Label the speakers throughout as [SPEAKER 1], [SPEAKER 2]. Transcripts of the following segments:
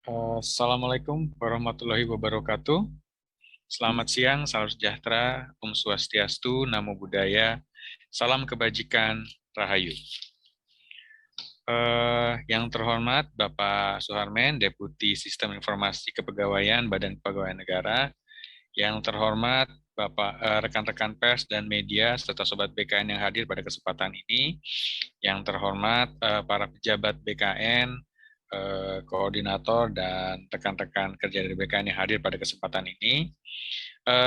[SPEAKER 1] Assalamualaikum warahmatullahi wabarakatuh. Selamat siang, salam sejahtera, Om Swastiastu, Namo Buddhaya, salam kebajikan, Rahayu. Yang terhormat Bapak Suharmen, Deputi Sistem Informasi Kepegawaian Badan Kepegawaian Negara. Yang terhormat Bapak rekan-rekan pers dan media serta sobat BKN yang hadir pada kesempatan ini. Yang terhormat para pejabat BKN, koordinator dan rekan-rekan kerja dari BKN yang hadir pada kesempatan ini.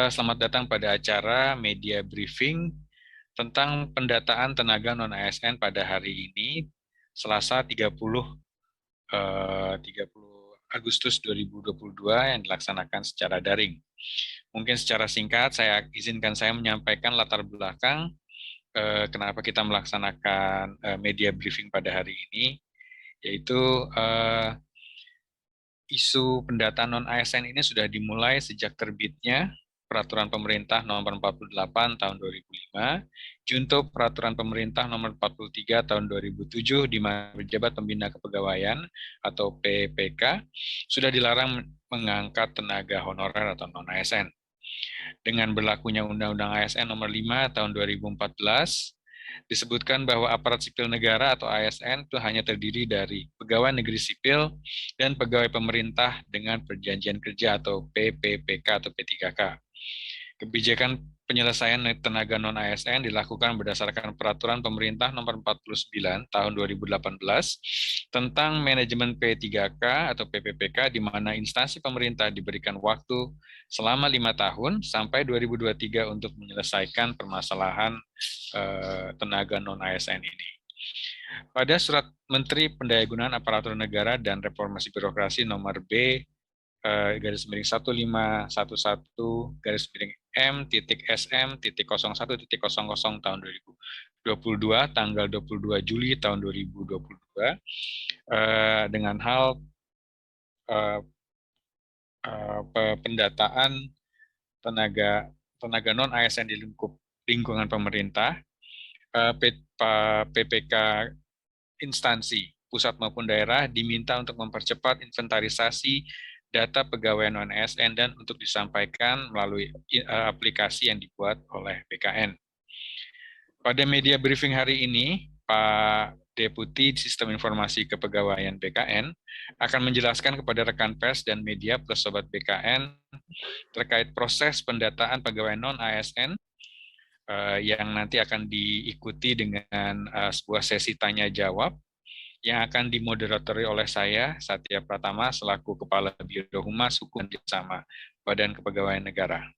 [SPEAKER 1] Selamat datang pada acara media briefing tentang pendataan tenaga non-ASN pada hari ini, Selasa 30 Agustus 2022 yang dilaksanakan secara daring. Mungkin secara singkat saya menyampaikan latar belakang kenapa kita melaksanakan media briefing pada hari ini, yaitu isu pendataan non-ASN ini sudah dimulai sejak terbitnya Peraturan Pemerintah Nomor 48 Tahun 2005, junto Peraturan Pemerintah Nomor 43 Tahun 2007, di mana pejabat pembina kepegawaian atau PPK sudah dilarang mengangkat tenaga honorer atau non-ASN. Dengan berlakunya Undang-Undang ASN Nomor 5 Tahun 2014, disebutkan bahwa aparat sipil negara atau ASN itu hanya terdiri dari pegawai negeri sipil dan pegawai pemerintah dengan perjanjian kerja atau PPPK atau P3K. Kebijakan penyelesaian tenaga non-ASN dilakukan berdasarkan Peraturan Pemerintah Nomor 49 Tahun 2018 tentang manajemen P3K atau PPPK, di mana instansi pemerintah diberikan waktu selama 5 tahun sampai 2023 untuk menyelesaikan permasalahan tenaga non-ASN ini. Pada Surat Menteri Pendayagunaan Aparatur Negara dan Reformasi Birokrasi Nomor B garis miring 1511 garis miring M.SM.01.00 tahun 2022 tanggal 22 Juli tahun 2022 dengan hal pendataan tenaga non ASN di lingkungan pemerintah, PPK instansi pusat maupun daerah diminta untuk mempercepat inventarisasi data pegawai non-ASN dan untuk disampaikan melalui aplikasi yang dibuat oleh BKN. Pada media briefing hari ini, Pak Deputi Sistem Informasi Kepegawaian BKN akan menjelaskan kepada rekan pers dan media plus sobat BKN terkait proses pendataan pegawai non-ASN yang nanti akan diikuti dengan sebuah sesi tanya jawab yang akan dimoderatori oleh saya, Satya Pratama, selaku Kepala Biro Humas Hukum dan Bersama Badan Kepegawaian Negara.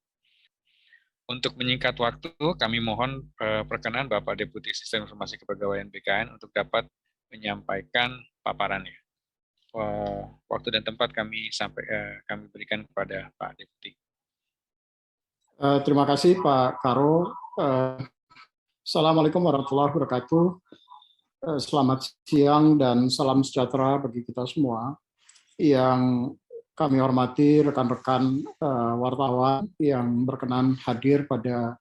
[SPEAKER 1] Untuk menyingkat waktu, kami mohon perkenan Bapak Deputi Sistem Informasi Kepegawaian BKN untuk dapat menyampaikan paparannya. Waktu dan tempat kami berikan kepada Pak Deputi.
[SPEAKER 2] Terima kasih Pak Karo. Assalamualaikum warahmatullahi wabarakatuh. Selamat siang dan salam sejahtera bagi kita semua. Yang kami hormati rekan-rekan wartawan yang berkenan hadir pada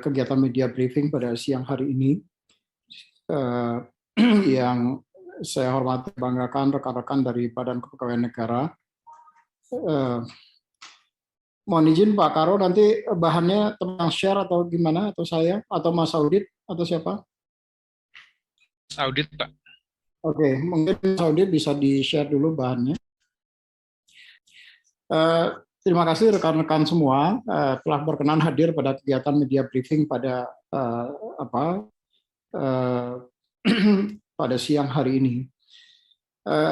[SPEAKER 2] kegiatan media briefing pada siang hari ini. Yang saya hormati banggakan rekan-rekan dari Badan Kepegawaian Negara. Mohon izin Pak Karo, nanti bahannya tentang share atau gimana, atau saya, atau Mas Audit, atau siapa?
[SPEAKER 1] Audit, Pak.
[SPEAKER 2] Oke, mungkin Mas Audit bisa di-share dulu bahannya. Terima kasih rekan-rekan semua telah berkenan hadir pada kegiatan media briefing pada pada siang hari ini.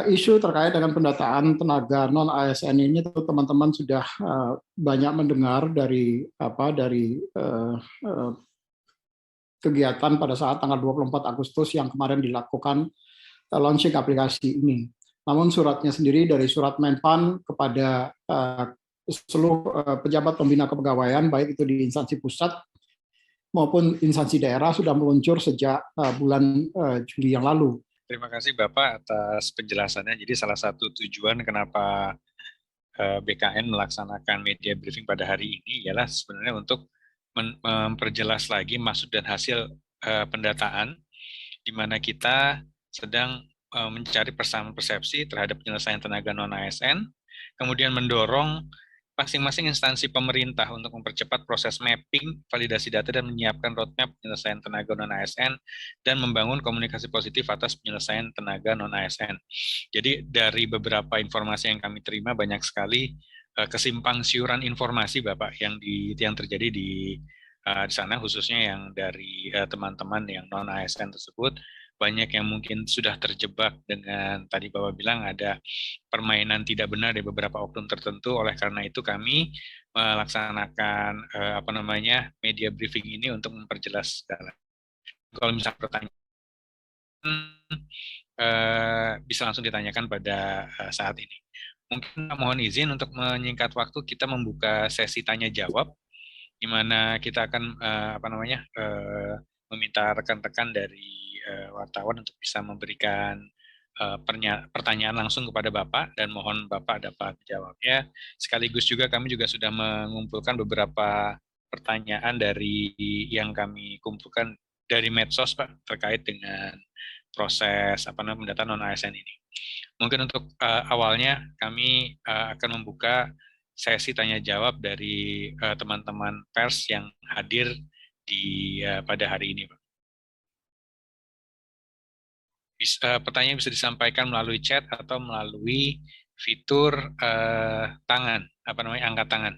[SPEAKER 2] Isu terkait dengan pendataan tenaga non ASN ini teman-teman sudah banyak mendengar dari kegiatan pada saat tanggal 24 Agustus yang kemarin dilakukan launching aplikasi ini. Namun suratnya sendiri dari surat Menpan kepada seluruh pejabat pembina kepegawaian baik itu di instansi pusat maupun instansi daerah sudah meluncur sejak bulan Juli yang lalu.
[SPEAKER 1] Terima kasih Bapak atas penjelasannya. Jadi salah satu tujuan kenapa BKN melaksanakan media briefing pada hari ini ialah sebenarnya untuk memperjelas lagi maksud dan hasil pendataan, di mana kita sedang mencari persamaan persepsi terhadap penyelesaian tenaga non-ASN, kemudian mendorong masing-masing instansi pemerintah untuk mempercepat proses mapping, validasi data, dan menyiapkan roadmap penyelesaian tenaga non-ASN, dan membangun komunikasi positif atas penyelesaian tenaga non-ASN. Jadi dari beberapa informasi yang kami terima, banyak sekali kesimpang siuran informasi, Bapak, yang terjadi di sana, khususnya yang dari teman-teman yang non-ASN tersebut. Banyak yang mungkin sudah terjebak dengan tadi Bapak bilang ada permainan tidak benar di beberapa oknum tertentu. Oleh karena itu kami melaksanakan media briefing ini untuk memperjelas. Kalau misalnya pertanyaan bisa langsung ditanyakan pada saat ini. Mungkin mohon izin untuk menyingkat waktu, kita membuka sesi tanya jawab, di mana kita akan meminta rekan-rekan dari wartawan untuk bisa memberikan pertanyaan langsung kepada Bapak, dan mohon Bapak dapat menjawabnya. Sekaligus juga kami juga sudah mengumpulkan beberapa pertanyaan dari yang kami kumpulkan dari medsos, Pak, terkait dengan proses pendataan non-ASN ini. Mungkin untuk awalnya kami akan membuka sesi tanya jawab dari teman-teman pers yang hadir pada hari ini, Pak. Pertanyaan bisa disampaikan melalui chat atau melalui fitur angkat tangan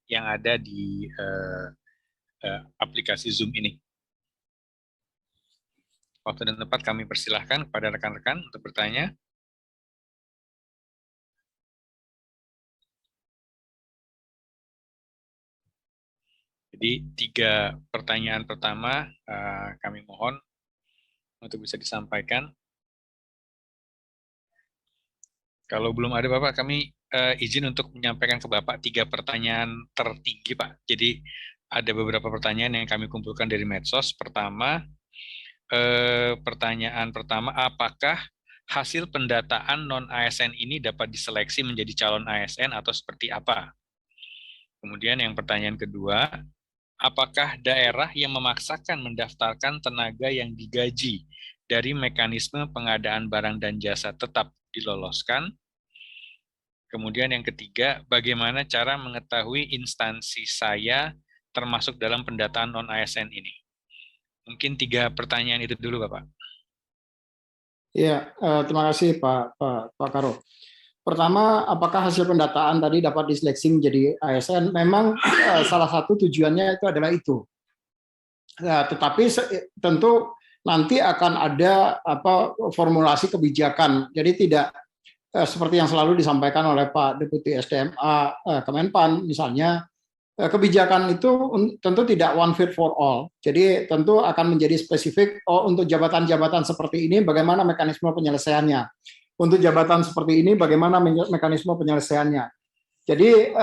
[SPEAKER 1] yang ada di aplikasi Zoom ini. Waktu dan tempat kami persilahkan kepada rekan-rekan untuk bertanya. Jadi 3 pertanyaan pertama kami mohon untuk bisa disampaikan. Kalau belum ada Bapak, kami izin untuk menyampaikan ke Bapak 3 pertanyaan tertinggi, Pak. Jadi ada beberapa pertanyaan yang kami kumpulkan dari medsos. Pertanyaan pertama, apakah hasil pendataan non-ASN ini dapat diseleksi menjadi calon ASN atau seperti apa? Kemudian yang pertanyaan kedua, apakah daerah yang memaksakan mendaftarkan tenaga yang digaji dari mekanisme pengadaan barang dan jasa tetap diloloskan? Kemudian yang ketiga, bagaimana cara mengetahui instansi saya termasuk dalam pendataan non-ASN ini? Mungkin 3 pertanyaan itu dulu, Bapak.
[SPEAKER 2] Ya, terima kasih Pak Karo. Pertama, apakah hasil pendataan tadi dapat diseleksi menjadi ASN? Memang salah satu tujuannya itu adalah itu. Tetapi tentu nanti akan ada formulasi kebijakan. Jadi tidak seperti yang selalu disampaikan oleh Pak Deputi SDMA Kemenpan, misalnya kebijakan itu tentu tidak one fit for all. Jadi tentu akan menjadi spesifik, untuk jabatan-jabatan seperti ini bagaimana mekanisme penyelesaiannya. Untuk jabatan seperti ini bagaimana mekanisme penyelesaiannya. Jadi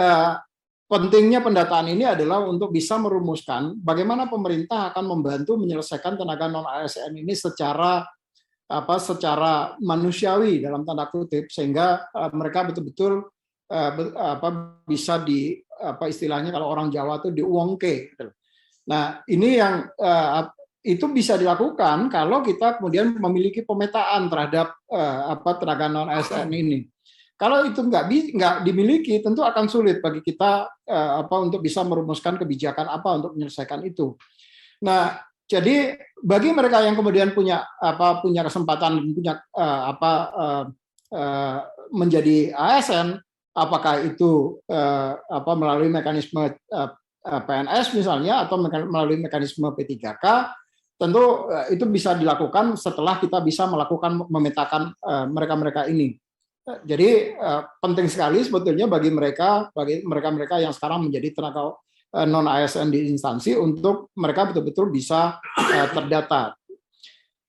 [SPEAKER 2] pentingnya pendataan ini adalah untuk bisa merumuskan bagaimana pemerintah akan membantu menyelesaikan tenaga non-ASN ini secara manusiawi dalam tanda kutip, sehingga mereka betul-betul bisa istilahnya kalau orang Jawa itu diuangke. Nah, ini yang itu bisa dilakukan kalau kita kemudian memiliki pemetaan terhadap tenaga non ASN ini. Kalau itu nggak dimiliki, tentu akan sulit bagi kita untuk bisa merumuskan kebijakan apa untuk menyelesaikan itu. Nah, jadi bagi mereka yang kemudian punya kesempatan, punya menjadi ASN, apakah itu melalui mekanisme PNS misalnya atau melalui mekanisme P3K, tentu itu bisa dilakukan setelah kita bisa melakukan memetakan mereka-mereka ini. Jadi penting sekali sebetulnya bagi mereka yang sekarang menjadi tenaga non ASN di instansi untuk mereka betul-betul bisa terdata,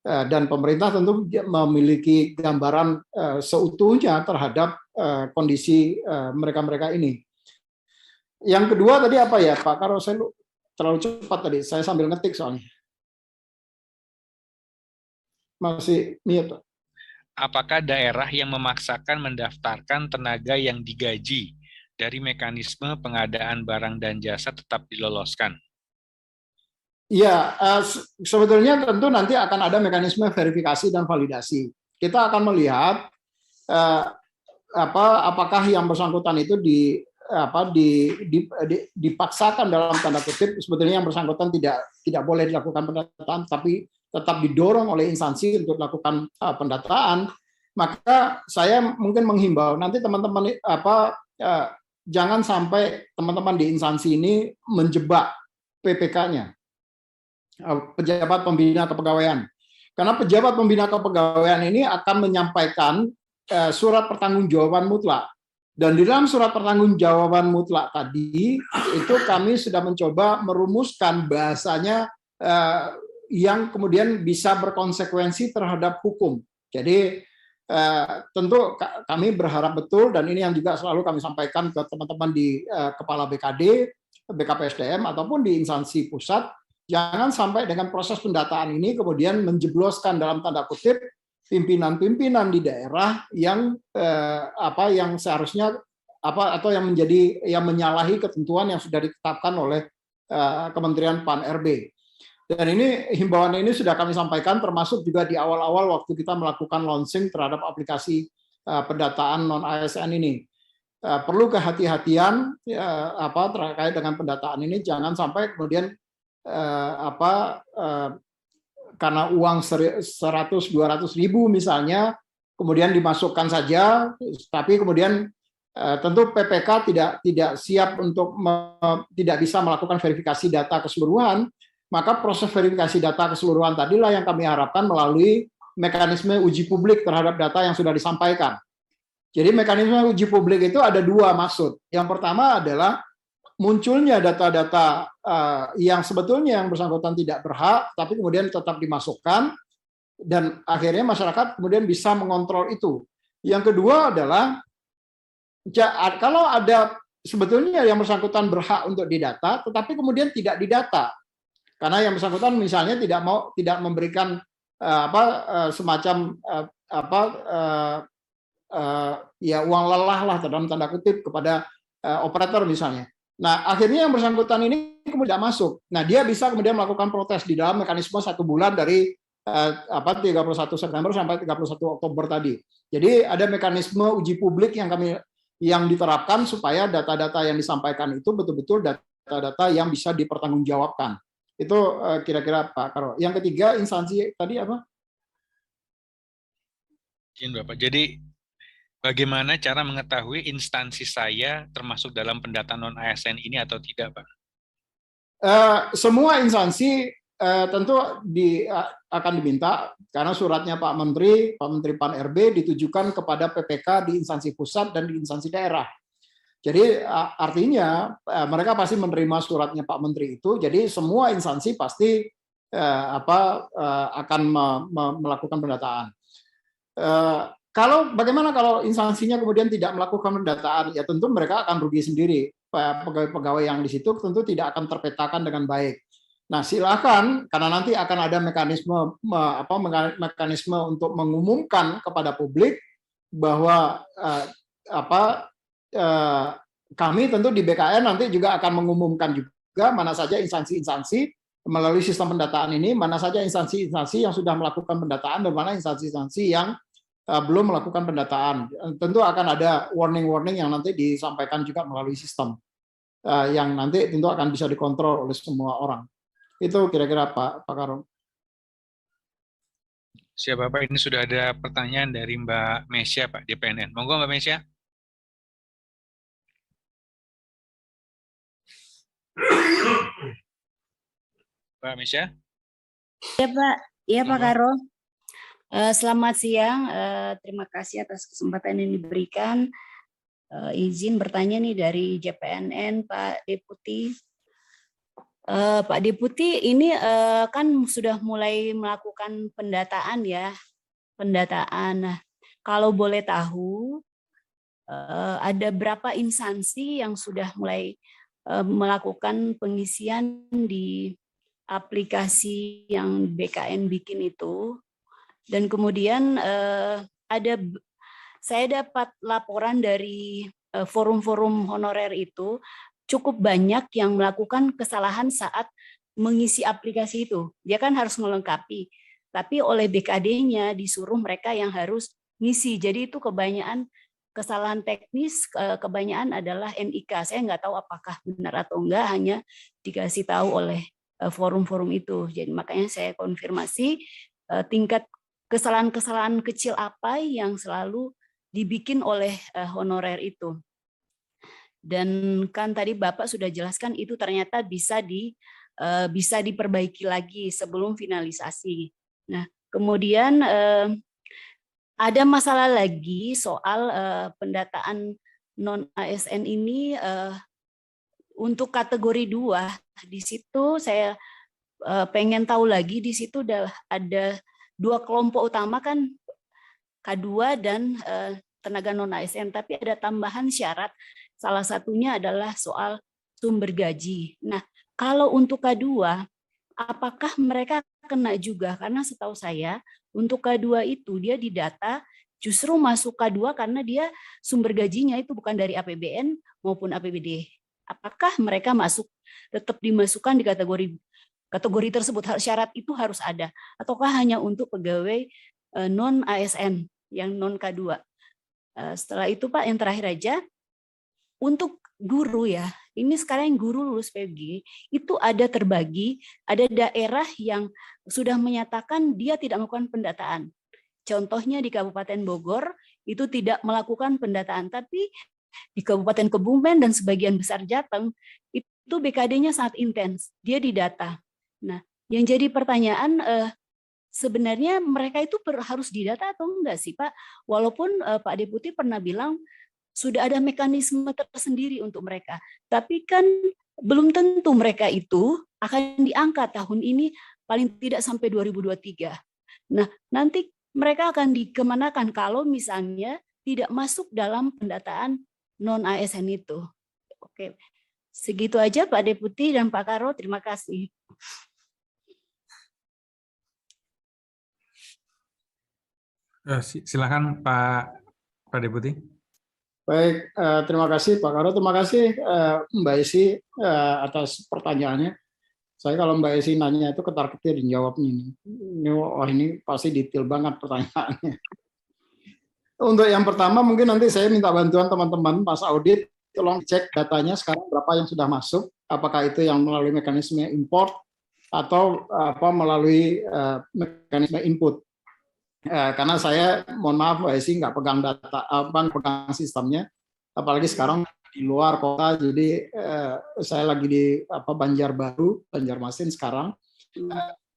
[SPEAKER 2] dan pemerintah tentu memiliki gambaran seutuhnya terhadap kondisi mereka-mereka ini. Yang kedua tadi apa ya Pak Karo, saya terlalu cepat tadi, saya sambil ngetik soalnya. Masih mute.
[SPEAKER 1] Apakah daerah yang memaksakan mendaftarkan tenaga yang digaji dari mekanisme pengadaan barang dan jasa tetap diloloskan?
[SPEAKER 2] Iya, sebetulnya tentu nanti akan ada mekanisme verifikasi dan validasi. kita akan melihat apakah yang bersangkutan itu dipaksakan dalam tanda kutip. Sebetulnya yang bersangkutan tidak boleh dilakukan pendataan, tapi tetap didorong oleh instansi untuk melakukan pendataan. Maka saya mungkin menghimbau nanti teman-teman jangan sampai teman-teman di instansi ini menjebak PPK-nya, pejabat pembina kepegawaian. Karena pejabat pembina kepegawaian ini akan menyampaikan surat pertanggungjawaban mutlak. Dan di dalam surat pertanggungjawaban mutlak tadi, itu kami sudah mencoba merumuskan bahasanya yang kemudian bisa berkonsekuensi terhadap hukum. Jadi tentu kami berharap betul, dan ini yang juga selalu kami sampaikan ke teman-teman di Kepala BKD, BKPSDM, ataupun di instansi pusat, jangan sampai dengan proses pendataan ini kemudian menjebloskan dalam tanda kutip pimpinan-pimpinan di daerah yang yang seharusnya atau yang menyalahi ketentuan yang sudah ditetapkan oleh Kementerian Pan-RB. Dan ini himbauan ini sudah kami sampaikan termasuk juga di awal-awal waktu kita melakukan launching terhadap aplikasi pendataan non-ASN ini. Perlu kehati-hatian terkait dengan pendataan ini, jangan sampai kemudian karena uang 100-200 ribu misalnya kemudian dimasukkan saja, tapi kemudian tentu PPK tidak siap untuk tidak bisa melakukan verifikasi data keseluruhan. Maka proses verifikasi data keseluruhan tadilah yang kami harapkan melalui mekanisme uji publik terhadap data yang sudah disampaikan. Jadi mekanisme uji publik itu ada dua maksud. Yang pertama adalah munculnya data-data yang sebetulnya yang bersangkutan tidak berhak, tapi kemudian tetap dimasukkan, dan akhirnya masyarakat kemudian bisa mengontrol itu. Yang kedua adalah kalau ada sebetulnya yang bersangkutan berhak untuk didata, tetapi kemudian tidak didata. Karena yang bersangkutan misalnya tidak memberikan semacam uang lelah lah dalam tanda kutip kepada operator misalnya. Nah, akhirnya yang bersangkutan ini kemudian tidak masuk. Nah, dia bisa kemudian melakukan protes di dalam mekanisme 1 bulan dari 31 September sampai 31 Oktober tadi. Jadi ada mekanisme uji publik yang diterapkan supaya data-data yang disampaikan itu betul-betul data-data yang bisa dipertanggungjawabkan. Itu kira-kira Pak Karo. Yang ketiga, instansi tadi apa?
[SPEAKER 1] Bapak. Jadi bagaimana cara mengetahui instansi saya termasuk dalam pendataan non-ASN ini atau tidak, Pak?
[SPEAKER 2] Semua instansi tentu akan diminta, karena suratnya Pak Menteri Pan-RB ditujukan kepada PPK di instansi pusat dan di instansi daerah. Jadi artinya mereka pasti menerima suratnya Pak Menteri itu. Jadi semua instansi pasti akan melakukan pendataan. Bagaimana kalau instansinya kemudian tidak melakukan pendataan? Ya tentu mereka akan rugi sendiri. Pegawai yang di situ tentu tidak akan terpetakan dengan baik. Nah, silakan, karena nanti akan ada mekanisme untuk mengumumkan kepada publik bahwa kami tentu di BKN nanti juga akan mengumumkan juga mana saja instansi-instansi melalui sistem pendataan ini, mana saja instansi-instansi yang sudah melakukan pendataan dan mana instansi-instansi yang belum melakukan pendataan. Tentu akan ada warning-warning yang nanti disampaikan juga melalui sistem yang nanti tentu akan bisa dikontrol oleh semua orang. Itu kira-kira Pak Karo.
[SPEAKER 1] Siap Bapak, ini sudah ada pertanyaan dari Mbak Mesya, Pak, di PNN. Monggo Mbak Mesya. Mbak Mesya.
[SPEAKER 3] Ya Pak, iya Pak Karo. Selamat siang, terima kasih atas kesempatan yang diberikan. Izin bertanya nih dari JPNN, Pak Deputi. Pak Deputi, ini kan sudah mulai melakukan pendataan ya, pendataan. Nah, kalau boleh tahu, ada berapa instansi yang sudah mulai melakukan pengisian di aplikasi yang BKN bikin itu, dan kemudian saya dapat laporan dari forum-forum honorer itu cukup banyak yang melakukan kesalahan saat mengisi aplikasi itu. Dia kan harus melengkapi tapi oleh BKD-nya disuruh mereka yang harus ngisi. Jadi itu kebanyakan kesalahan teknis, kebanyakan adalah NIK. Saya nggak tahu apakah benar atau enggak, hanya dikasih tahu oleh forum-forum itu. Jadi makanya saya konfirmasi tingkat kesalahan-kesalahan kecil apa yang selalu dibikin oleh honorer itu. Dan kan tadi Bapak sudah jelaskan itu ternyata bisa diperbaiki lagi sebelum finalisasi. Nah, kemudian ada masalah lagi soal pendataan non ASN ini untuk kategori 2. Di situ saya pengen tahu lagi, di situ ada 2 kelompok utama kan, K2 dan tenaga non ASN, tapi ada tambahan syarat. Salah satunya adalah soal sumber gaji. Nah, kalau untuk K2, apakah mereka kena juga? Karena setahu saya, untuk K2 itu dia didata justru masuk K2 karena dia sumber gajinya itu bukan dari APBN maupun APBD. Apakah mereka tetap dimasukkan di kategori tersebut? Syarat itu harus ada. Ataukah hanya untuk pegawai non ASN yang non K2? Setelah itu Pak, yang terakhir aja, untuk guru ya, ini sekarang yang guru lulus PG itu ada terbagi, ada daerah yang sudah menyatakan dia tidak melakukan pendataan. Contohnya di Kabupaten Bogor itu tidak melakukan pendataan, tapi di Kabupaten Kebumen dan sebagian besar Jateng itu BKD-nya sangat intens, dia didata. Nah, yang jadi pertanyaan sebenarnya mereka itu harus didata atau enggak sih Pak? Walaupun Pak Deputi pernah bilang sudah ada mekanisme tersendiri untuk mereka. Tapi kan belum tentu mereka itu akan diangkat tahun ini, paling tidak sampai 2023. Nah, nanti mereka akan dikemanakan kalau misalnya tidak masuk dalam pendataan non-ASN itu. Oke, segitu aja Pak Deputi dan Pak Karo, terima kasih.
[SPEAKER 4] Silakan Pak Deputi.
[SPEAKER 2] Baik, terima kasih Pak Karo, terima kasih Mbak Esi atas pertanyaannya. Saya kalau Mbak Esi nanya itu ketar-ketir dijawabnya ini. Ini pasti detail banget pertanyaannya. Untuk yang pertama mungkin nanti saya minta bantuan teman-teman pas audit, tolong cek datanya sekarang berapa yang sudah masuk, apakah itu yang melalui mekanisme import atau melalui mekanisme input. Karena saya mohon maaf Mbak Esi nggak pegang data, pegang sistemnya, apalagi sekarang di luar kota, jadi saya lagi di Banjarmasin sekarang.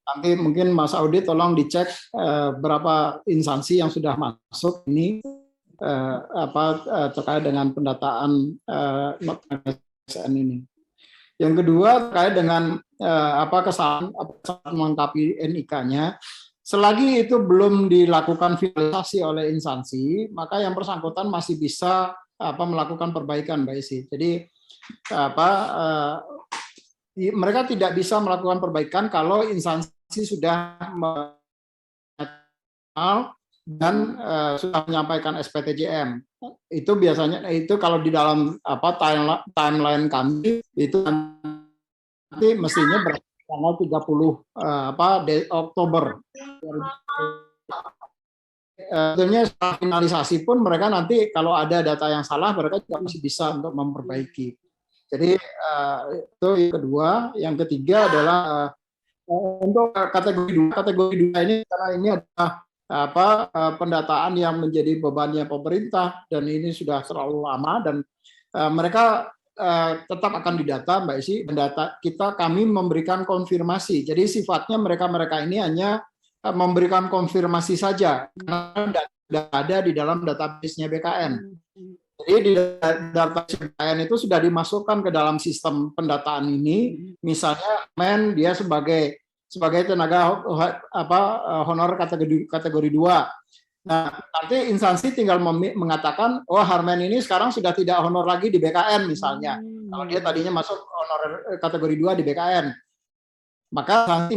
[SPEAKER 2] Nanti mungkin Mas Audit tolong dicek berapa instansi yang sudah masuk ini terkait dengan pendataan ASN ini. Yang kedua terkait dengan kesalahan melengkapi NIK-nya. Selagi itu belum dilakukan finalisasi oleh instansi, maka yang bersangkutan masih bisa melakukan perbaikan, Mbak Isi. Jadi mereka tidak bisa melakukan perbaikan kalau instansi sudah dan sudah menyampaikan SPTJM. Itu biasanya kalau di dalam timeline kami itu nanti mestinya tanggal 30 Oktober. Tentunya setelah finalisasi pun mereka nanti kalau ada data yang salah mereka juga masih bisa untuk memperbaiki. Jadi itu yang kedua. Yang ketiga adalah untuk kategori 2 ini, karena ini adalah pendataan yang menjadi bebannya pemerintah dan ini sudah terlalu lama dan mereka tetap akan didata, Mbak Isi. Kami memberikan konfirmasi. Jadi sifatnya mereka ini hanya memberikan konfirmasi saja karena tidak ada di dalam database-nya BKN. Jadi di database BKN itu sudah dimasukkan ke dalam sistem pendataan ini. Misalnya dia sebagai tenaga honor kategori 2. Nah, nanti instansi tinggal mengatakan, Harmen ini sekarang sudah tidak honor lagi di BKN misalnya. Kalau dia tadinya masuk honor kategori 2 di BKN. Maka nanti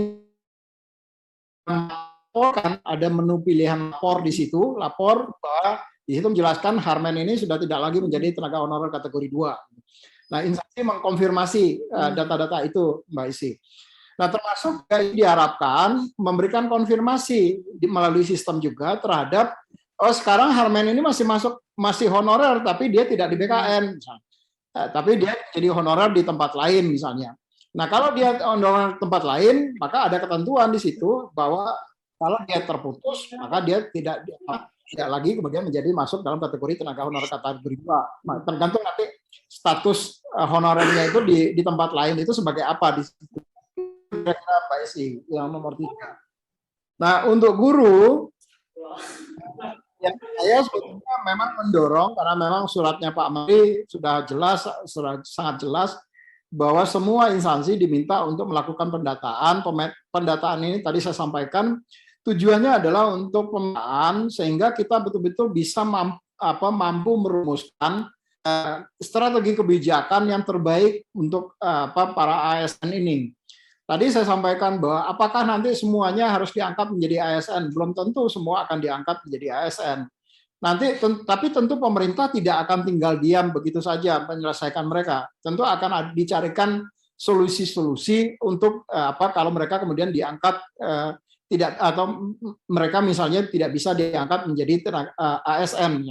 [SPEAKER 2] melaporkan, ada menu pilihan lapor di situ, lapor bahwa di situ menjelaskan Harmen ini sudah tidak lagi menjadi tenaga honor kategori 2. Nah, instansi mengkonfirmasi data-data itu, Mbak Isi. Nah, termasuk diharapkan memberikan konfirmasi melalui sistem juga terhadap sekarang Harmen ini masih honorer tapi dia tidak di BKN misalnya. Tapi dia jadi honorer di tempat lain misalnya. Nah, kalau dia honorer tempat lain, maka ada ketentuan di situ bahwa kalau dia terputus, maka dia tidak lagi kemudian menjadi masuk dalam kategori tenaga honorer kategori 2. Nah, tergantung nanti status honorernya itu di tempat lain itu sebagai apa di situ. Kira-kira Mbak Esi yang nomor 3. Nah, untuk guru, ya, saya sebetulnya memang mendorong karena memang suratnya Pak Menteri sudah sangat jelas bahwa semua instansi diminta untuk melakukan pendataan. Pendataan ini tadi saya sampaikan tujuannya adalah untuk pemetaan sehingga kita betul-betul bisa mampu merumuskan strategi kebijakan yang terbaik untuk para ASN ini. Tadi saya sampaikan bahwa apakah nanti semuanya harus diangkat menjadi ASN? Belum tentu semua akan diangkat menjadi ASN. Tapi tentu pemerintah tidak akan tinggal diam begitu saja menyelesaikan mereka. Tentu akan dicarikan solusi-solusi untuk kalau mereka kemudian diangkat tidak atau mereka misalnya tidak bisa diangkat menjadi ASN.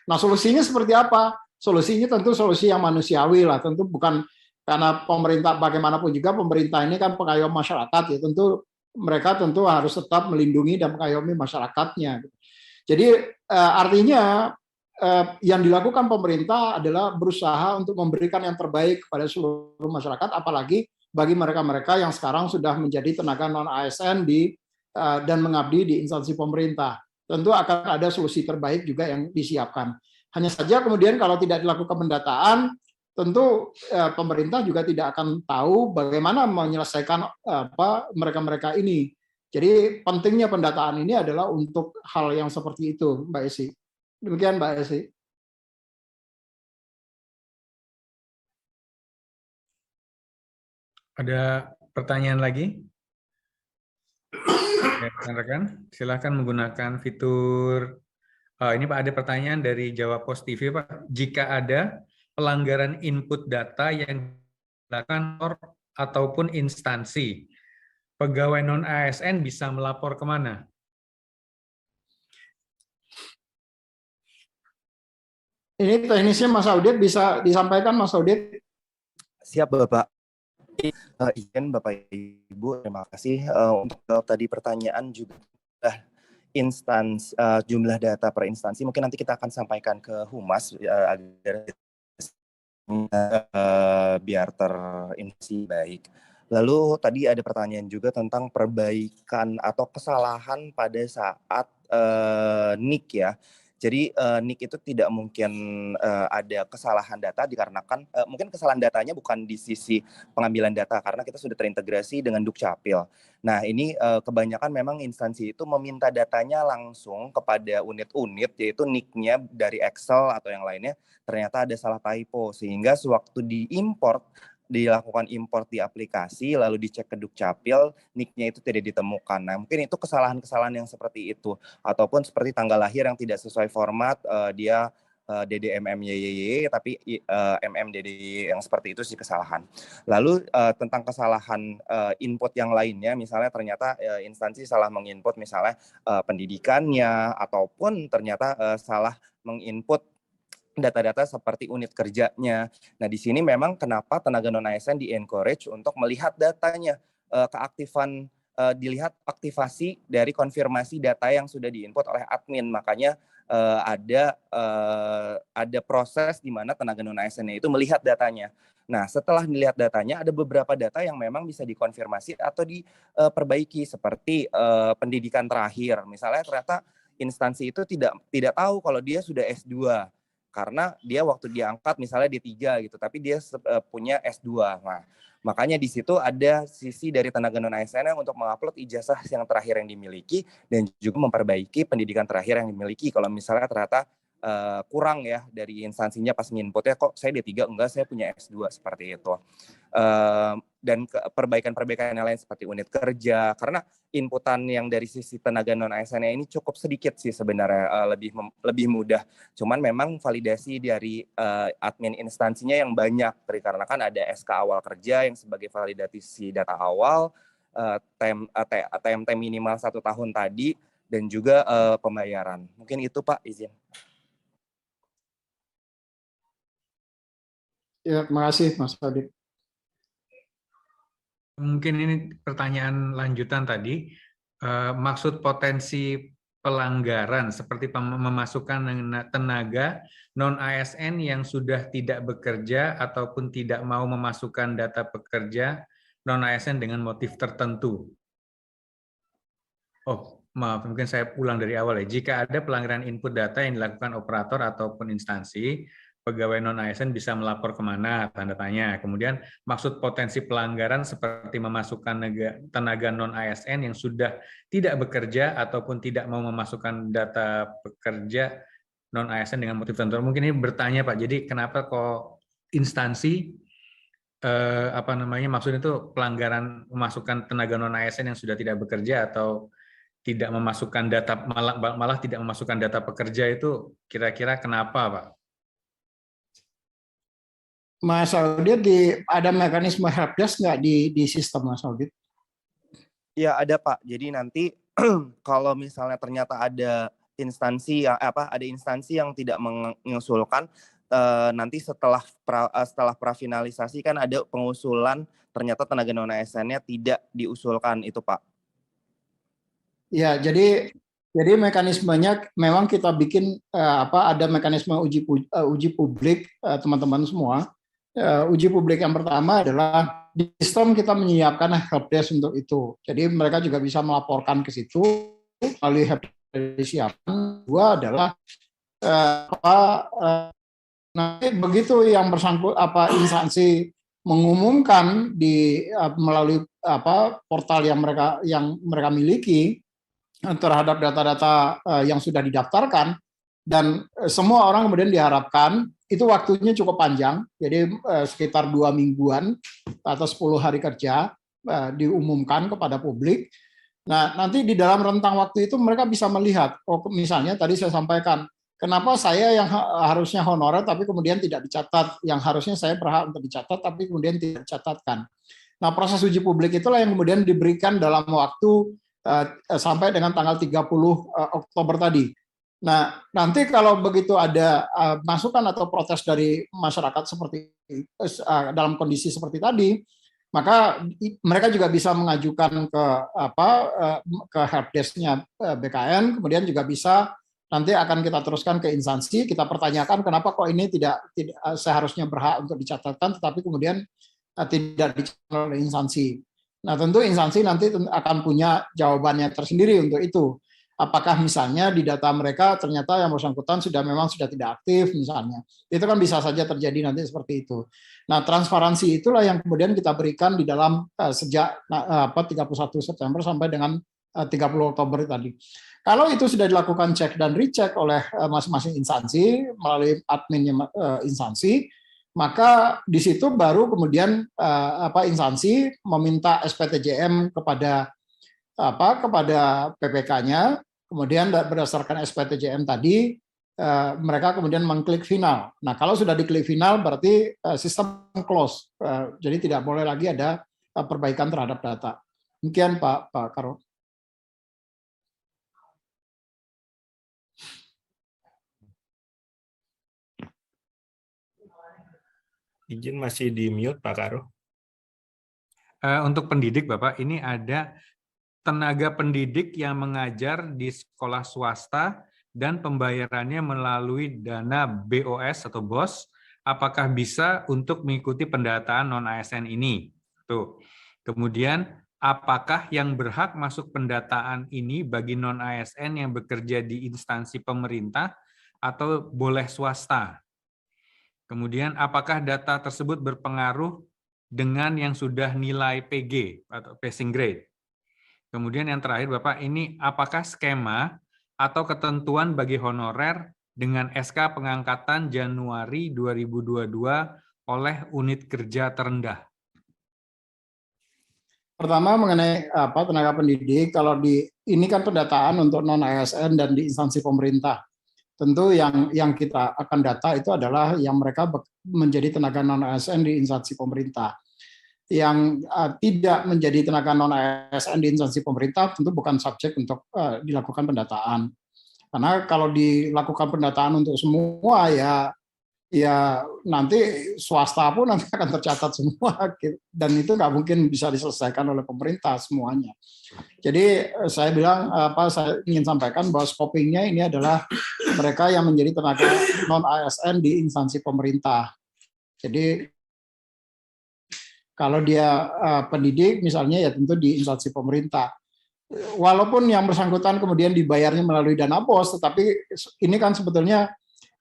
[SPEAKER 2] Nah, solusinya seperti apa? Solusinya tentu solusi yang manusiawi lah, tentu bukan karena pemerintah bagaimanapun juga pemerintah ini kan pengayom masyarakat ya, tentu mereka tentu harus tetap melindungi dan mengayomi masyarakatnya. Jadi artinya yang dilakukan pemerintah adalah berusaha untuk memberikan yang terbaik kepada seluruh masyarakat, apalagi bagi mereka-mereka yang sekarang sudah menjadi tenaga non ASN dan mengabdi di instansi pemerintah. Tentu akan ada solusi terbaik juga yang disiapkan. Hanya saja kemudian kalau tidak dilakukan pendataan, tentu pemerintah juga tidak akan tahu bagaimana menyelesaikan mereka-mereka ini. Jadi pentingnya pendataan ini adalah untuk hal yang seperti itu, Mbak Esi. Demikian, Mbak Esi.
[SPEAKER 4] Ada pertanyaan lagi? Rekan-rekan, silakan menggunakan fitur. Ini Pak, ada pertanyaan dari Jawa Pos TV, Pak. Jika ada pelanggaran input data yang dilakukan ataupun instansi, pegawai non-ASN bisa melapor kemana?
[SPEAKER 2] Ini teknisnya Mas Audit, bisa disampaikan Mas Audit?
[SPEAKER 5] Siap Bapak. Izin Bapak Ibu, terima kasih untuk tadi pertanyaan juga jumlah data per instansi. Mungkin nanti kita akan sampaikan ke Humas agar biar terinfeksi baik. Lalu tadi ada pertanyaan juga tentang perbaikan atau kesalahan pada saat NIK ya. Jadi NIK itu tidak mungkin ada kesalahan data dikarenakan mungkin kesalahan datanya bukan di sisi pengambilan data karena kita sudah terintegrasi dengan Dukcapil. Nah ini kebanyakan memang instansi itu meminta datanya langsung kepada unit-unit yaitu NIK-nya dari Excel atau yang lainnya ternyata ada salah typo sehingga sewaktu dilakukan import di aplikasi lalu dicek ke Dukcapil, NIK-nya itu tidak ditemukan. Nah, mungkin itu kesalahan-kesalahan yang seperti itu ataupun seperti tanggal lahir yang tidak sesuai format, dia DDMMYYY tapi MMDDY yang seperti itu sih kesalahan. Lalu tentang kesalahan input yang lainnya misalnya ternyata instansi salah menginput misalnya pendidikannya ataupun ternyata salah menginput data-data seperti unit kerjanya. Nah, di sini memang kenapa tenaga non-ASN di-encourage untuk melihat datanya, keaktifan, dilihat aktivasi dari konfirmasi data yang sudah di-input oleh admin. Makanya ada proses di mana tenaga non-ASN itu melihat datanya. Nah, setelah melihat datanya, ada beberapa data yang memang bisa dikonfirmasi atau diperbaiki, seperti pendidikan terakhir. Misalnya ternyata instansi itu tidak tahu kalau dia sudah S2. Karena dia waktu diangkat misalnya D3 gitu, tapi dia punya S2. Nah, makanya di situ ada sisi dari tenaga non-ASN untuk mengupload ijazah yang terakhir yang dimiliki dan juga memperbaiki pendidikan terakhir yang dimiliki. Kalau misalnya ternyata kurang ya dari instansinya pas nginputnya kok saya D3 enggak, saya punya S2 seperti itu. Dan perbaikan-perbaikan yang lain seperti unit kerja, karena inputan yang dari sisi tenaga non-ASN ini cukup sedikit sih sebenarnya, lebih mudah. Cuman memang validasi dari admin instansinya yang banyak, dikarenakan ada SK awal kerja yang sebagai validasi data awal, TMT minimal 1 tahun tadi dan juga pembayaran. Mungkin itu Pak, izin.
[SPEAKER 2] Ya, terima kasih Mas Adit.
[SPEAKER 4] Mungkin ini pertanyaan lanjutan tadi. Maksud potensi pelanggaran seperti memasukkan tenaga non-ASN yang sudah tidak bekerja ataupun tidak mau memasukkan data pekerja non-ASN dengan motif tertentu. Oh, maaf, mungkin saya ulang dari awal ya. Jika ada pelanggaran input data yang dilakukan operator ataupun instansi, pegawai non-ASN bisa melapor kemana, tanda tanya. Kemudian maksud potensi pelanggaran seperti memasukkan tenaga non-ASN yang sudah tidak bekerja ataupun tidak mau memasukkan data pekerja non-ASN dengan motif tertentu. Mungkin ini bertanya Pak, jadi kenapa kok instansi maksudnya itu pelanggaran memasukkan tenaga non-ASN yang sudah tidak bekerja atau tidak memasukkan data, malah tidak memasukkan data pekerja itu kira-kira kenapa Pak?
[SPEAKER 2] Mas Audit, ada mekanisme helpdesk nggak di sistem Mas Audit?
[SPEAKER 5] Ya ada Pak. Jadi nanti kalau misalnya ternyata ada instansi yang tidak mengusulkan, nanti setelah prafinalisasi kan ada pengusulan ternyata tenaga non ASN-nya tidak diusulkan itu Pak.
[SPEAKER 2] Ya, jadi mekanismenya memang kita bikin ada mekanisme uji publik teman-teman semua. Uji publik yang pertama adalah di sistem kita menyiapkan helpdesk untuk itu. Jadi mereka juga bisa melaporkan ke situ melalui helpdesk disiapkan. Dua adalah nanti begitu yang bersangkut instansi mengumumkan melalui portal yang mereka miliki terhadap data-data yang sudah didaftarkan, dan semua orang kemudian diharapkan itu waktunya cukup panjang, jadi sekitar 2 mingguan atau 10 hari kerja diumumkan kepada publik. Nah, nanti di dalam rentang waktu itu mereka bisa melihat, misalnya tadi saya sampaikan, kenapa saya yang harusnya honorer tapi kemudian tidak dicatat, yang harusnya saya berhak untuk dicatat tapi kemudian tidak dicatatkan. Nah, proses uji publik itulah yang kemudian diberikan dalam waktu sampai dengan tanggal 30 Oktober tadi. Nah, nanti kalau begitu ada masukan atau protes dari masyarakat seperti dalam kondisi seperti tadi, maka mereka juga bisa mengajukan ke helpdesk-nya BKN, kemudian juga bisa nanti akan kita teruskan ke instansi, kita pertanyakan kenapa kok ini tidak seharusnya berhak untuk dicatatkan, tetapi kemudian tidak dicatat oleh instansi. Nah, tentu instansi nanti akan punya jawabannya tersendiri untuk itu. Apakah misalnya di data mereka ternyata yang bersangkutan sudah tidak aktif misalnya. Itu kan bisa saja terjadi nanti seperti itu. Nah, transparansi itulah yang kemudian kita berikan di dalam sejak 31 September sampai dengan 30 Oktober tadi. Kalau itu sudah dilakukan cek dan recheck oleh masing-masing instansi melalui adminnya instansi, maka di situ baru kemudian instansi meminta SPTJM kepada PPK-nya, kemudian berdasarkan SPTJM tadi mereka kemudian mengklik final. Nah, kalau sudah diklik final berarti sistem close, jadi tidak boleh lagi ada perbaikan terhadap data. Demikian Pak Karo.
[SPEAKER 6] Izin masih di mute Pak Karo.
[SPEAKER 4] Untuk pendidik Bapak, ini ada tenaga pendidik yang mengajar di sekolah swasta dan pembayarannya melalui dana BOS atau BOS, apakah bisa untuk mengikuti pendataan non-ASN ini? Tuh. Kemudian, apakah yang berhak masuk pendataan ini bagi non-ASN yang bekerja di instansi pemerintah atau boleh swasta? Kemudian, apakah data tersebut berpengaruh dengan yang sudah nilai PG atau passing grade? Kemudian yang terakhir Bapak, ini apakah skema atau ketentuan bagi honorer dengan SK pengangkatan Januari 2022 oleh unit kerja terendah?
[SPEAKER 2] Pertama mengenai tenaga pendidik, kalau ini kan pendataan untuk non-ASN dan di instansi pemerintah. Tentu yang kita akan data itu adalah yang mereka menjadi tenaga non-ASN di instansi pemerintah. yang tidak menjadi tenaga non ASN di instansi pemerintah tentu bukan subjek untuk dilakukan pendataan. Karena kalau dilakukan pendataan untuk semua ya nanti swasta pun nanti akan tercatat semua, dan itu nggak mungkin bisa diselesaikan oleh pemerintah semuanya. Jadi saya saya ingin sampaikan bahwa scopingnya ini adalah mereka yang menjadi tenaga non ASN di instansi pemerintah. Jadi kalau dia pendidik misalnya ya tentu di instansi pemerintah. Walaupun yang bersangkutan kemudian dibayarnya melalui dana BOS, tetapi ini kan sebetulnya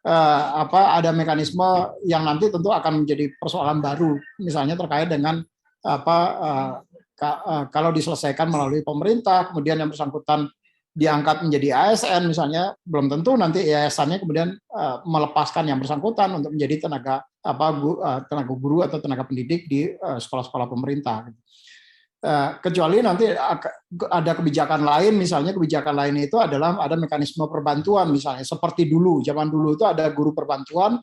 [SPEAKER 2] ada mekanisme yang nanti tentu akan menjadi persoalan baru, misalnya terkait dengan kalau diselesaikan melalui pemerintah, kemudian yang bersangkutan diangkat menjadi ASN misalnya, belum tentu nanti yayasannya kemudian melepaskan yang bersangkutan untuk menjadi tenaga guru atau tenaga pendidik di sekolah-sekolah pemerintah. Kecuali nanti ada kebijakan lain, misalnya kebijakan lain itu adalah ada mekanisme perbantuan, misalnya seperti dulu, zaman dulu itu ada guru perbantuan,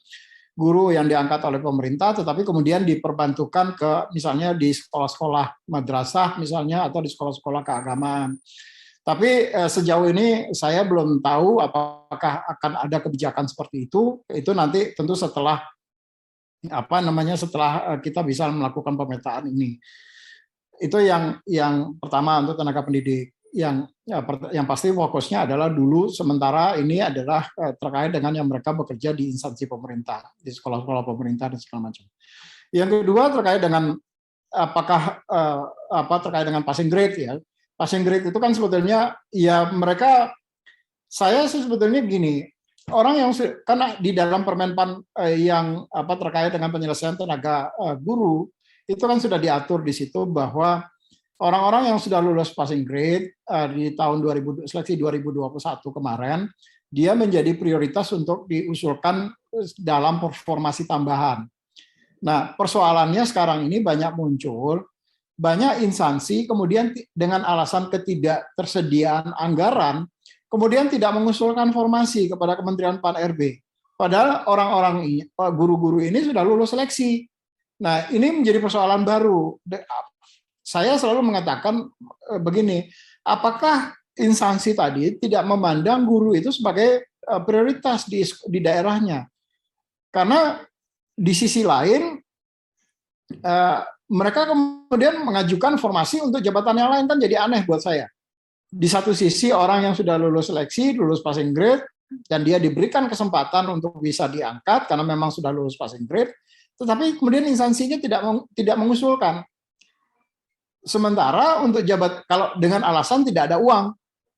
[SPEAKER 2] guru yang diangkat oleh pemerintah, tetapi kemudian diperbantukan ke misalnya di sekolah-sekolah madrasah misalnya atau di sekolah-sekolah keagamaan. Tapi sejauh ini saya belum tahu apakah akan ada kebijakan seperti itu nanti tentu setelah setelah kita bisa melakukan pemetaan ini. Itu yang pertama untuk tenaga pendidik. Yang pasti fokusnya adalah dulu sementara ini adalah terkait dengan yang mereka bekerja di instansi pemerintah, di sekolah-sekolah pemerintah dan segala macam. Yang kedua terkait dengan terkait dengan passing grade ya. Passing grade itu kan sebetulnya ya mereka, saya sih sebetulnya gini, orang yang karena di dalam Permenpan yang terkait dengan penyelesaian tenaga guru itu kan sudah diatur di situ bahwa orang-orang yang sudah lulus passing grade di tahun seleksi 2021 kemarin, dia menjadi prioritas untuk diusulkan dalam formasi tambahan. Nah, persoalannya sekarang ini banyak instansi kemudian dengan alasan ketidaktersediaan anggaran, kemudian tidak mengusulkan formasi kepada Kementerian Pan-RB. Padahal orang-orang ini, guru-guru ini sudah lulus seleksi. Nah, ini menjadi persoalan baru. Saya selalu mengatakan begini, apakah instansi tadi tidak memandang guru itu sebagai prioritas di daerahnya? Karena di sisi lain, mereka kemudian mengajukan formasi untuk jabatan yang lain, kan jadi aneh buat saya. Di satu sisi orang yang sudah lulus seleksi, lulus passing grade, dan dia diberikan kesempatan untuk bisa diangkat karena memang sudah lulus passing grade, tetapi kemudian instansinya tidak mengusulkan. Sementara untuk kalau dengan alasan tidak ada uang,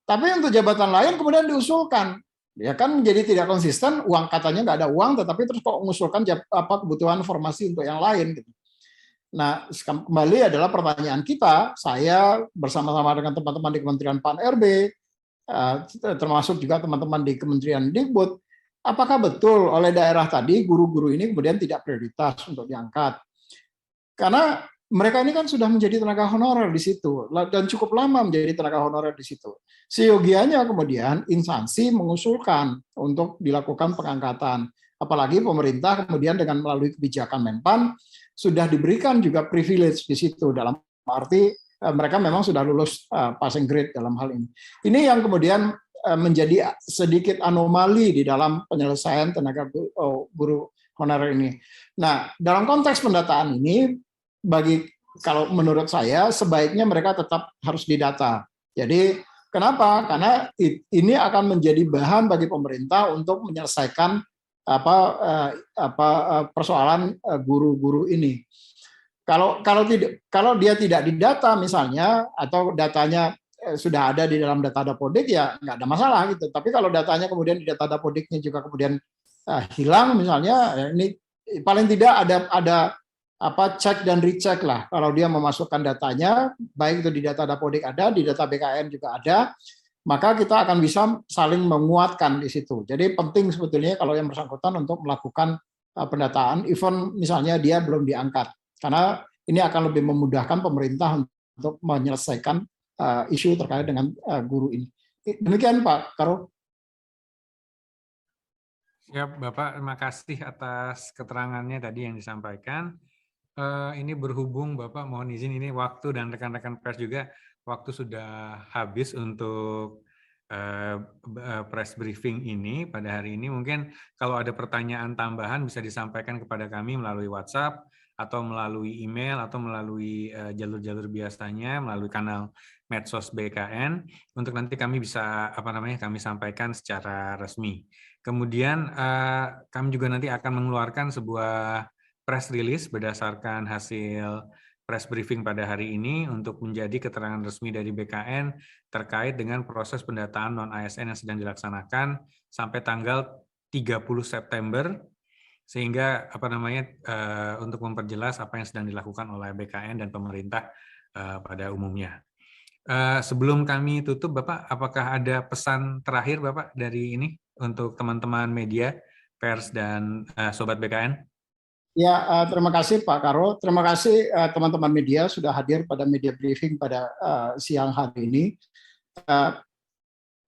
[SPEAKER 2] tapi untuk jabatan lain kemudian diusulkan, ya kan jadi tidak konsisten. Uang katanya nggak ada uang, tetapi terus kok mengusulkan kebutuhan formasi untuk yang lain gitu. Nah, kembali adalah pertanyaan kita, saya bersama-sama dengan teman-teman di Kementerian Pan-RB, termasuk juga teman-teman di Kementerian Dikbud, apakah betul oleh daerah tadi guru-guru ini kemudian tidak prioritas untuk diangkat? Karena mereka ini kan sudah menjadi tenaga honorer di situ dan cukup lama menjadi tenaga honorer di situ. Seyogianya kemudian instansi mengusulkan untuk dilakukan pengangkatan. Apalagi pemerintah kemudian dengan melalui kebijakan Menpan sudah diberikan juga privilege di situ, dalam arti mereka memang sudah lulus passing grade dalam hal ini. Ini yang kemudian menjadi sedikit anomali di dalam penyelesaian tenaga guru honorer ini. Nah, dalam konteks pendataan ini, kalau menurut saya sebaiknya mereka tetap harus didata. Jadi kenapa? Karena ini akan menjadi bahan bagi pemerintah untuk menyelesaikan persoalan guru-guru ini. Kalau dia tidak didata misalnya, atau datanya sudah ada di dalam data Dapodik, ya nggak ada masalah gitu. Tapi kalau datanya kemudian di data Dapodiknya juga kemudian hilang misalnya, ini paling tidak ada cek dan recheck lah. Kalau dia memasukkan datanya, baik itu di data Dapodik ada, di data BKN juga ada, maka kita akan bisa saling menguatkan di situ. Jadi penting sebetulnya kalau yang bersangkutan untuk melakukan pendataan, even misalnya dia belum diangkat, karena ini akan lebih memudahkan pemerintah untuk menyelesaikan isu terkait dengan guru ini. Demikian Pak Karo.
[SPEAKER 4] Ya, Bapak, terima kasih atas keterangannya tadi yang disampaikan. ini berhubung Bapak mohon izin ini waktu dan rekan-rekan pers juga waktu sudah habis untuk press briefing ini pada hari ini. Mungkin kalau ada pertanyaan tambahan bisa disampaikan kepada kami melalui WhatsApp atau melalui email atau melalui jalur-jalur biasanya melalui kanal medsos BKN untuk nanti kami bisa kami sampaikan secara resmi. Kemudian kami juga nanti akan mengeluarkan sebuah press release berdasarkan hasil press briefing pada hari ini untuk menjadi keterangan resmi dari BKN terkait dengan proses pendataan non-ASN yang sedang dilaksanakan sampai tanggal 30 September sehingga untuk memperjelas apa yang sedang dilakukan oleh BKN dan pemerintah pada umumnya. Sebelum kami tutup, Bapak, apakah ada pesan terakhir Bapak dari ini untuk teman-teman media, pers dan sobat BKN?
[SPEAKER 2] Ya, terima kasih Pak Karo. Terima kasih teman-teman media sudah hadir pada media briefing pada siang hari ini.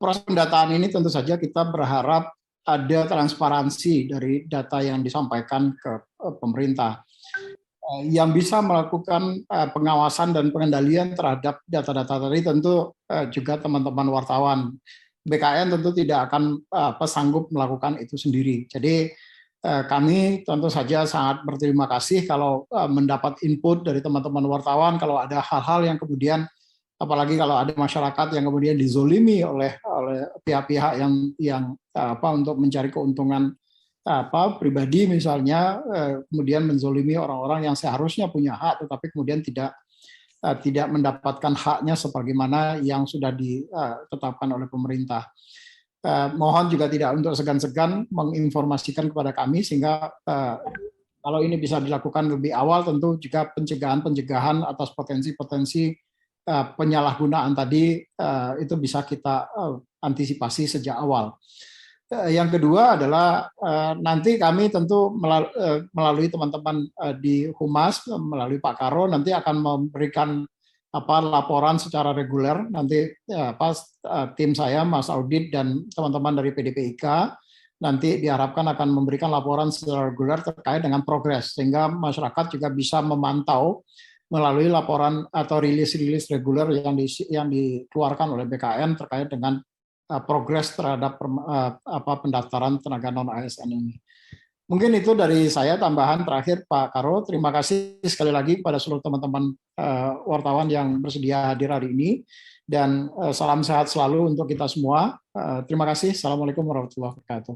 [SPEAKER 2] Proses pendataan ini tentu saja kita berharap ada transparansi dari data yang disampaikan ke pemerintah. Yang bisa melakukan pengawasan dan pengendalian terhadap data-data tadi tentu juga teman-teman wartawan. BKN tentu tidak akan sanggup melakukan itu sendiri. Jadi kami tentu saja sangat berterima kasih kalau mendapat input dari teman-teman wartawan kalau ada hal-hal yang kemudian apalagi kalau ada masyarakat yang kemudian dizolimi oleh pihak-pihak yang untuk mencari keuntungan pribadi misalnya kemudian menzolimi orang-orang yang seharusnya punya hak tetapi kemudian tidak mendapatkan haknya sebagaimana yang sudah ditetapkan oleh pemerintah. Mohon juga tidak untuk segan-segan menginformasikan kepada kami sehingga kalau ini bisa dilakukan lebih awal tentu juga pencegahan atas potensi-potensi penyalahgunaan tadi itu bisa kita antisipasi sejak awal. Yang kedua adalah nanti kami tentu melalui teman-teman di Humas, melalui Pak Karo nanti akan memberikan laporan secara reguler. Nanti tim saya, Mas Audit dan teman-teman dari PDPIK nanti diharapkan akan memberikan laporan secara reguler terkait dengan progres sehingga masyarakat juga bisa memantau melalui laporan atau rilis-rilis reguler yang dikeluarkan oleh BKN terkait dengan progres terhadap pendaftaran tenaga non-ASN ini. Mungkin itu dari saya tambahan terakhir Pak Karo. Terima kasih sekali lagi kepada seluruh teman-teman wartawan yang bersedia hadir hari ini dan salam sehat selalu untuk kita semua. Terima kasih. Assalamualaikum warahmatullahi wabarakatuh.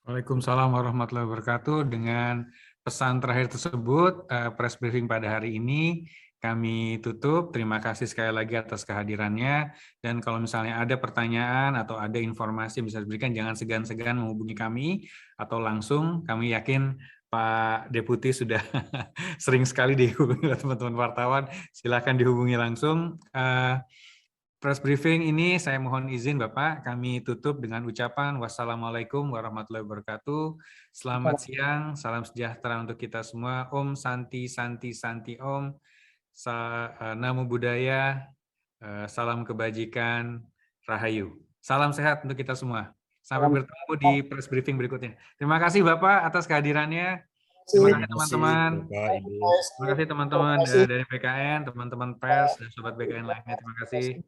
[SPEAKER 4] Waalaikumsalam warahmatullahi wabarakatuh. Dengan pesan terakhir tersebut, press briefing pada hari ini kami tutup. Terima kasih sekali lagi atas kehadirannya. Dan kalau misalnya ada pertanyaan atau ada informasi yang bisa diberikan, jangan segan-segan menghubungi kami atau langsung. Kami yakin Pak Deputi sudah sering sekali dihubungi oleh teman-teman wartawan. Silakan dihubungi langsung. Press briefing ini saya mohon izin Bapak, kami tutup dengan ucapan wassalamualaikum warahmatullahi wabarakatuh. Selamat siang, salam sejahtera untuk kita semua. Om Santi Santi Santi Om. Namo Buddhaya, salam kebajikan, Rahayu. Salam sehat untuk kita semua. Sampai bertemu di press briefing berikutnya. Terima kasih Bapak atas kehadirannya. Terima kasih teman-teman. Terima kasih teman-teman dari PKN, teman-teman pers, dan sobat BKN lainnya. Terima kasih.